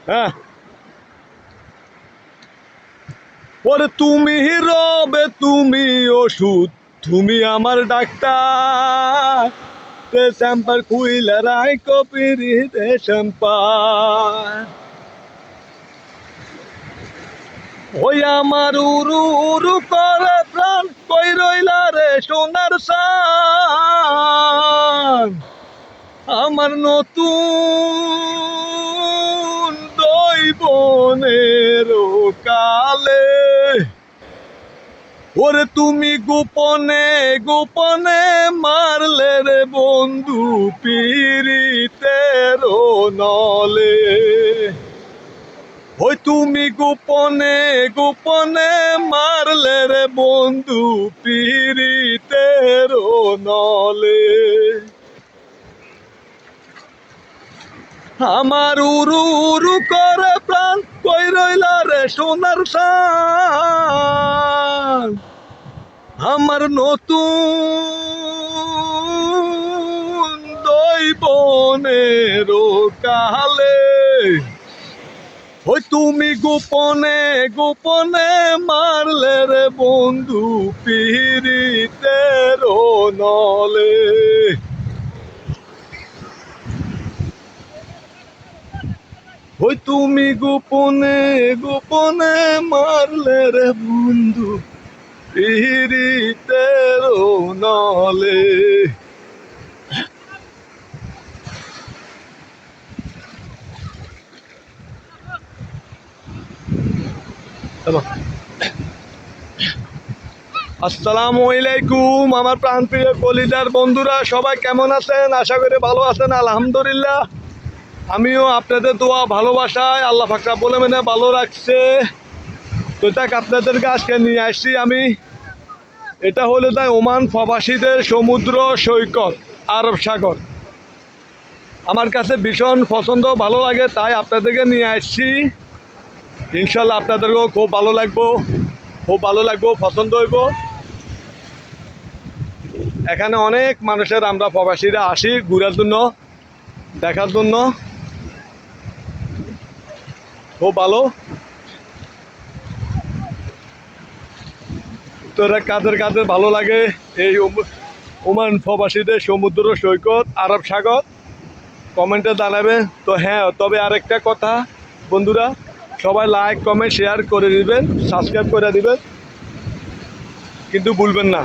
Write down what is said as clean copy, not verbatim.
হ্যাঁ, ওরে তুমি রবে, তুমি ওষুধ, তুমি আমার ডাক্তার। শ্যাম্পার কুইলা রায় কপিরি দে শ্যাম্পার। ওই আমার উরু উরু করে প্রাণ, কই রইলা রে সোনার সান। আমার নতুন দৈবনের কালে, ওরে তুমি গোপনে গোপনে মারলে রে বন্ধু পীড়িতের নলে। ওই তুমি গোপনে গোপনে মারলে রে বন্ধু পীড়িতের নলে। আমার উরু উরু করে প্রাণ, কই রইলা রে সোনার সান। আমার নতুন দৈবনের কালে, ওই তুমি গোপনে গোপনে মারলে রে বন্ধু পীড়িতের নলে। ওই তুমি গোপনে গোপনে মারলে রে বন্ধু পীড়িতের নলে। আসসালামু আলাইকুম আমার প্রাণপ্রিয় কলিজার বন্ধুরা, সবাই কেমন আছেন? আশা করি ভালো আছেন। আলহামদুলিল্লাহ, আমিও আপনাদের দোয়া ভালোবাসায় আল্লাহ ফাকরা বলে মেনে ভালো রাখছে। তো যাক, আপনাদেরকে আজকে নিয়ে আসছি আমি। এটা হলো তাই ওমান প্রবাসীদের সমুদ্র সৈকত, আরব সাগর। আমার কাছে ভীষণ পছন্দ, ভালো লাগে, তাই আপনাদেরকে নিয়ে আসছি। ইনশাল্লাহ আপনাদেরকেও খুব ভালো লাগবো, পছন্দ হইব। এখানে অনেক মানুষের আমরা প্রবাসীরা আসি ঘুরার জন্য, দেখার জন্য। খুব ভালো। তো এরা কাদের কাদের ভালো লাগে এই ওমান প্রবাসীদের সমুদ্র সৈকত, আরব সাগর, কমেন্টে জানাবে। তো হ্যাঁ, তবে আরেকটা কথা বন্ধুরা, সবাই লাইক কমেন্ট শেয়ার করে দিবেন, সাবস্ক্রাইব করে দিবেন, কিন্তু ভুলবেন না।